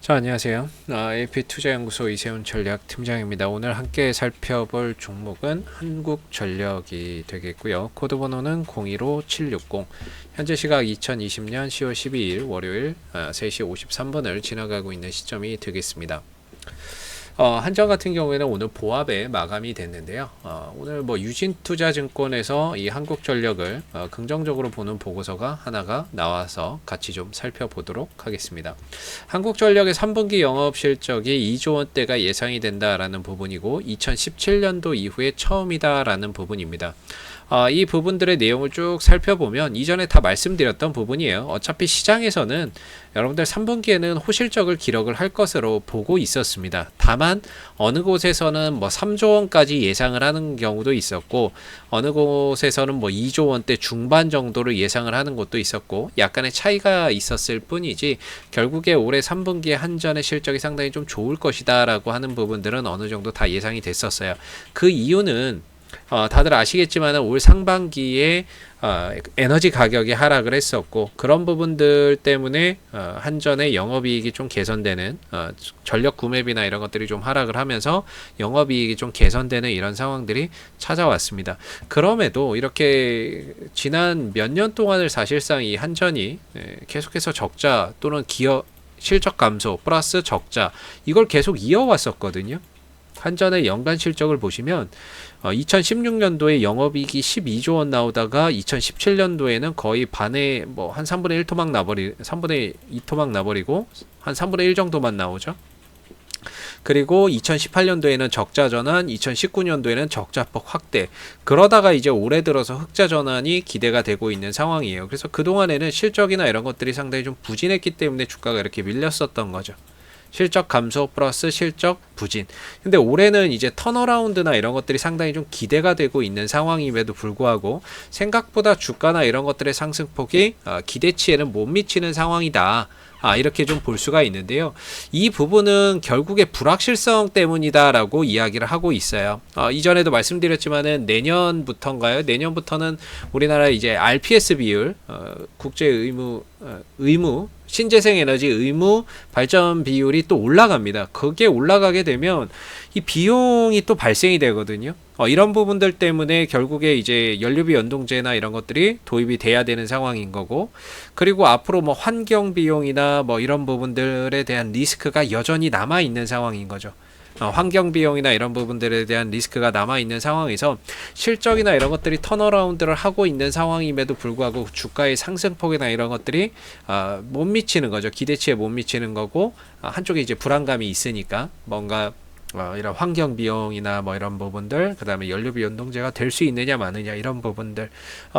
자, 안녕하세요. AP투자연구소 이세훈 전략팀장입니다. 오늘 함께 살펴볼 종목은 한국전력이 되겠고요. 코드번호는 025760. 현재 시각 2020년 10월 12일 월요일 3시 53분을 지나가고 있는 시점이 되겠습니다. 한전 같은 경우에는 오늘 보합에 마감이 됐는데요. 오늘 유진투자증권에서 이 한국전력을 긍정적으로 보는 보고서가 하나가 나와서 같이 좀 살펴보도록 하겠습니다. 한국전력의 3분기 영업실적이 2조 원대가 예상이 된다라는 부분이고 2017년도 이후에 처음이다라는 부분입니다. 이 부분들의 내용을 쭉 살펴보면 이전에 다 말씀드렸던 부분이에요. 어차피 시장에서는 여러분들 3분기에는 호실적을 기록을 할 것으로 보고 있었습니다. 다만 어느 곳에서는 3조 원까지 예상을 하는 경우도 있었고 어느 곳에서는 2조 원대 중반 정도를 예상을 하는 곳도 있었고 약간의 차이가 있었을 뿐이지 결국에 올해 3분기에 한전의 실적이 상당히 좀 좋을 것이다 라고 하는 부분들은 어느 정도 다 예상이 됐었어요. 그 이유는 다들 아시겠지만 올 상반기에 에너지 가격이 하락을 했었고 그런 부분들 때문에 한전의 영업이익이 좀 개선되는 전력 구매비나 이런 것들이 좀 하락을 하면서 영업이익이 좀 개선되는 이런 상황들이 찾아왔습니다. 그럼에도 이렇게 지난 몇 년 동안을 사실상 이 한전이 계속해서 적자 또는 기업 실적 감소 플러스 적자 이걸 계속 이어왔었거든요. 한전의 연간 실적을 보시면 2016년도에 영업이익이 12조 원 나오다가 2017년도에는 거의 반에 한 3분의 1토막 3분의 2토막 나버리고 한 3분의 1 정도만 나오죠. 그리고 2018년도에는 적자 전환, 2019년도에는 적자폭 확대. 그러다가 이제 올해 들어서 흑자 전환이 기대가 되고 있는 상황이에요. 그래서 그동안에는 실적이나 이런 것들이 상당히 좀 부진했기 때문에 주가가 이렇게 밀렸었던 거죠. 실적 감소 플러스 실적 부진. 근데 올해는 이제 턴어라운드나 이런 것들이 상당히 좀 기대가 되고 있는 상황임에도 불구하고 생각보다 주가나 이런 것들의 상승폭이 기대치에는 못 미치는 상황이다. 이렇게 좀 볼 수가 있는데요. 이 부분은 결국에 불확실성 때문이다라고 이야기를 하고 있어요. 이전에도 말씀드렸지만은 내년부터인가요? 내년부터는 우리나라 이제 RPS 비율, 국제 의무 신재생 에너지 의무 발전 비율이 또 올라갑니다. 그게 올라가게 되면 이 비용이 또 발생이 되거든요. 이런 부분들 때문에 결국에 이제 연료비 연동제나 이런 것들이 도입이 돼야 되는 상황인 거고, 그리고 앞으로 환경 비용이나 이런 부분들에 대한 리스크가 여전히 남아 있는 상황인 거죠. 환경 비용이나 이런 부분들에 대한 리스크가 남아있는 상황에서 실적이나 이런 것들이 턴어라운드를 하고 있는 상황임에도 불구하고 주가의 상승폭이나 이런 것들이 못 미치는 거죠. 기대치에 못 미치는 거고, 한쪽에 이제 불안감이 있으니까 뭔가 이런 환경 비용이나 이런 부분들, 그 다음에 연료비 연동제가 될 수 있느냐 마느냐 이런 부분들,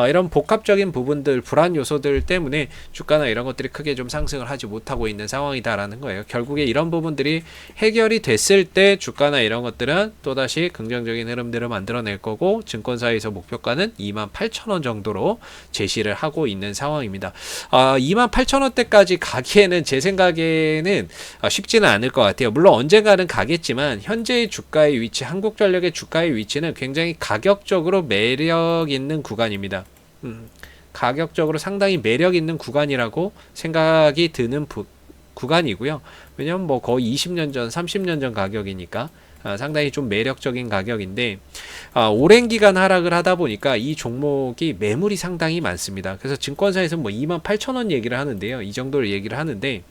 이런 복합적인 부분들, 불안 요소들 때문에 주가나 이런 것들이 크게 좀 상승을 하지 못하고 있는 상황이다라는 거예요. 결국에 이런 부분들이 해결이 됐을 때 주가나 이런 것들은 또다시 긍정적인 흐름들을 만들어낼 거고, 증권사에서 목표가는 28,000원 정도로 제시를 하고 있는 상황입니다. 28,000원대까지 가기에는 제 생각에는 쉽지는 않을 것 같아요. 물론 언젠가는 가겠지만 현재의 주가의 위치, 한국전력의 주가의 위치는 굉장히 가격적으로 매력 있는 구간입니다. 가격적으로 상당히 매력 있는 구간이라고 생각이 드는 구간이고요. 왜냐면 거의 20년 전, 30년 전 가격이니까 상당히 좀 매력적인 가격인데, 오랜 기간 하락을 하다 보니까 이 종목이 매물이 상당히 많습니다. 그래서 증권사에서는 28,000원 얘기를 하는데요. 이 정도를 얘기를 하는데,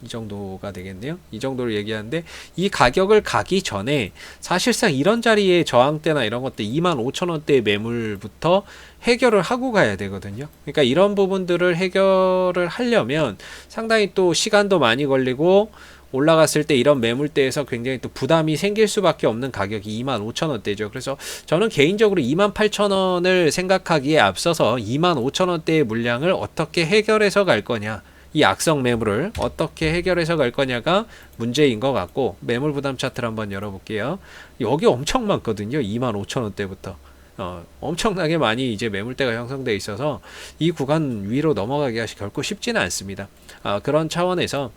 이 정도가 되겠네요. 이 정도를 얘기하는데, 이 가격을 가기 전에 사실상 이런 자리에 저항대나 이런 것들 25,000원대의 매물부터 해결을 하고 가야 되거든요. 그러니까 이런 부분들을 해결을 하려면 상당히 또 시간도 많이 걸리고, 올라갔을 때 이런 매물대에서 굉장히 또 부담이 생길 수밖에 없는 가격이 25,000원대죠. 그래서 저는 개인적으로 28,000원을 생각하기에 앞서서 25,000원대의 물량을 어떻게 해결해서 갈 거냐, 이 악성 매물을 어떻게 해결해서 갈 거냐가 문제인 것 같고, 매물 부담 차트를 한번 열어볼게요. 여기 엄청 많거든요. 25,000원대부터 엄청나게 많이 이제 매물대가 형성되어 있어서 이 구간 위로 넘어가기가 결코 쉽지는 않습니다. 그런 차원에서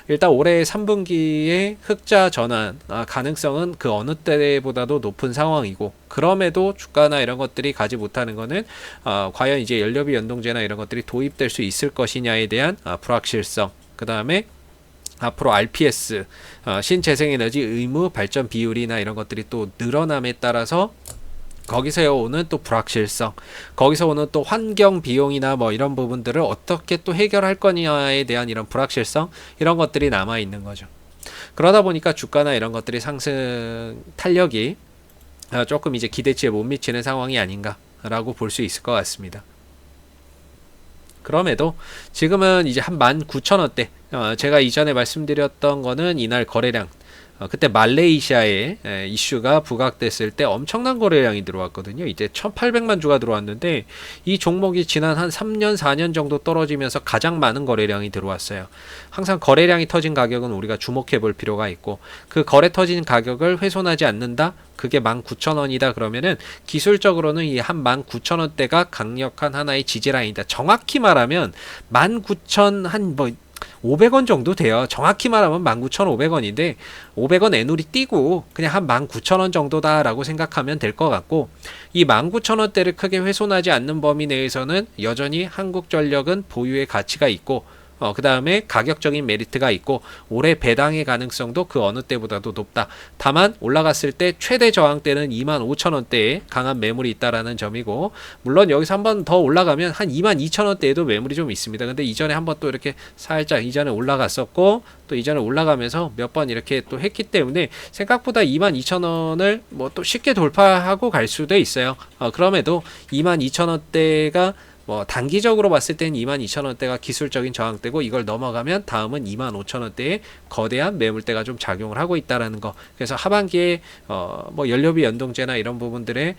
일단 올해 3분기에 흑자 전환 가능성은 그 어느 때보다도 높은 상황이고, 그럼에도 주가나 이런 것들이 가지 못하는 거는 과연 이제 연료비 연동제나 이런 것들이 도입될 수 있을 것이냐에 대한 불확실성, 그 다음에 앞으로 RPS, 신재생에너지 의무 발전 비율이나 이런 것들이 또 늘어남에 따라서 거기서 오는 또 불확실성, 거기서 오는 또 환경 비용이나 뭐 이런 부분들을 어떻게 또 해결할 거냐에 대한 이런 불확실성, 이런 것들이 남아 있는 거죠. 그러다 보니까 주가나 이런 것들이 상승 탄력이 조금 이제 기대치에 못 미치는 상황이 아닌가라고 볼 수 있을 것 같습니다. 그럼에도 지금은 이제 한 19,000원대, 제가 이전에 말씀드렸던 거는 이날 거래량, 그때 말레이시아에 이슈가 부각됐을 때 엄청난 거래량이 들어왔거든요. 이제 1,800만 주가 들어왔는데 이 종목이 지난 한 3년 4년 정도 떨어지면서 가장 많은 거래량이 들어왔어요. 항상 거래량이 터진 가격은 우리가 주목해 볼 필요가 있고, 그 거래 터진 가격을 훼손하지 않는다? 그게 19,000원이다 그러면은 기술적으로는 이 한 19,000원대가 강력한 하나의 지지라인이다. 정확히 말하면 19,000 한 뭐 500원 정도 돼요. 정확히 말하면 19,500원인데 500원 애누리 띄고 그냥 한 19,000원 정도다라고 생각하면 될 것 같고, 이 19,000원대를 크게 훼손하지 않는 범위 내에서는 여전히 한국전력은 보유의 가치가 있고, 그 다음에 가격적인 메리트가 있고 올해 배당의 가능성도 그 어느 때보다도 높다. 다만 올라갔을 때 최대 저항대는 25,000원대에 강한 매물이 있다라는 점이고, 물론 여기서 한번 더 올라가면 한 22,000원대에도 매물이 좀 있습니다. 근데 이전에 한번 또 이렇게 살짝 이전에 올라갔었고 또 이전에 올라가면서 몇 번 이렇게 또 했기 때문에 생각보다 22,000원을 뭐 또 쉽게 돌파하고 갈 수도 있어요. 그럼에도 22,000원대가 뭐 단기적으로 봤을 땐 22,000원대가 기술적인 저항대고, 이걸 넘어가면 다음은 25,000원대에 거대한 매물대가 좀 작용을 하고 있다라는 거. 그래서 하반기에 뭐 연료비 연동제나 이런 부분들의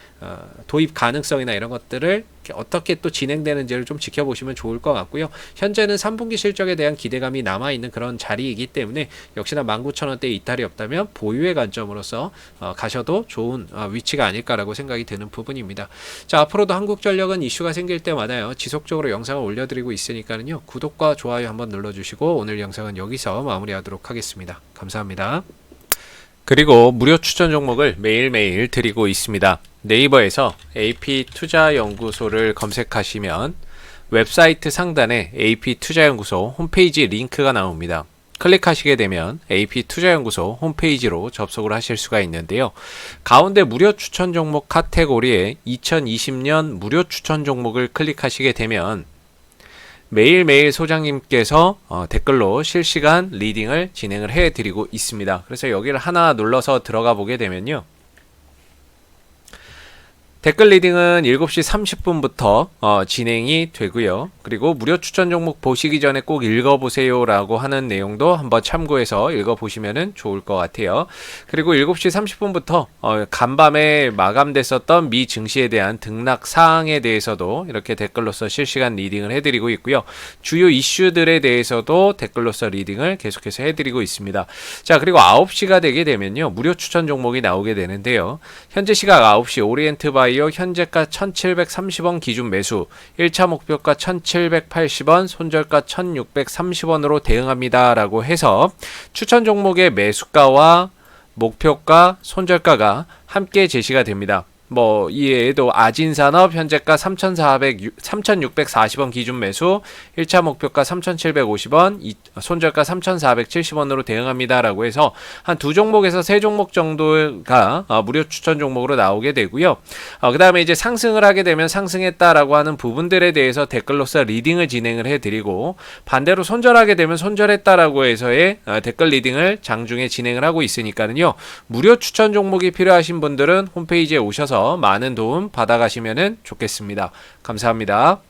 도입 가능성이나 이런 것들을 어떻게 또 진행되는지를 좀 지켜보시면 좋을 것 같고요. 현재는 3분기 실적에 대한 기대감이 남아있는 그런 자리이기 때문에 역시나 19,000원대에 이탈이 없다면 보유의 관점으로서 가셔도 좋은 위치가 아닐까라고 생각이 드는 부분입니다. 자, 앞으로도 한국전력은 이슈가 생길 때마다 지속적으로 영상을 올려드리고 있으니까요. 구독과 좋아요 한번 눌러주시고 오늘 영상은 여기서 마무리하도록 하겠습니다. 감사합니다. 그리고 무료 추천 종목을 매일매일 드리고 있습니다. 네이버에서 AP투자연구소를 검색하시면 웹사이트 상단에 AP투자연구소 홈페이지 링크가 나옵니다. 클릭하시게 되면 AP투자연구소 홈페이지로 접속을 하실 수가 있는데요. 가운데 무료 추천 종목 카테고리에 2020년 무료 추천 종목을 클릭하시게 되면 매일매일 소장님께서 댓글로 실시간 리딩을 진행을 해드리고 있습니다. 그래서 여기를 하나 눌러서 들어가 보게 되면요. 댓글 리딩은 7시 30분부터 진행이 되고요. 그리고 무료 추천 종목 보시기 전에 꼭 읽어보세요 라고 하는 내용도 한번 참고해서 읽어보시면 좋을 것 같아요. 그리고 7시 30분부터 간밤에 마감됐었던 미 증시에 대한 등락 사항에 대해서도 이렇게 댓글로서 실시간 리딩을 해드리고 있고요. 주요 이슈들에 대해서도 댓글로서 리딩을 계속해서 해드리고 있습니다. 자, 그리고 9시가 되게 되면요. 무료 추천 종목이 나오게 되는데요. 현재 시각 9시 오리엔트 바이오 현재가 1,730원 기준 매수, 1차 목표가 1,780원, 손절가 1,630원으로 대응합니다 라고 해서 추천 종목의 매수가와 목표가, 손절가가 함께 제시가 됩니다. 뭐 이외에도 아진산업 현재가 3,640원 기준 매수, 1차 목표가 3,750원, 손절가 3,470원으로 대응합니다 라고 해서 한 두 종목에서 세 종목 정도가 무료 추천 종목으로 나오게 되고요. 그 다음에 이제 상승을 하게 되면 상승했다라고 하는 부분들에 대해서 댓글로서 리딩을 진행을 해드리고, 반대로 손절하게 되면 손절했다라고 해서의 댓글 리딩을 장중에 진행을 하고 있으니까는요. 무료 추천 종목이 필요하신 분들은 홈페이지에 오셔서 많은 도움 받아가시면 좋겠습니다. 감사합니다.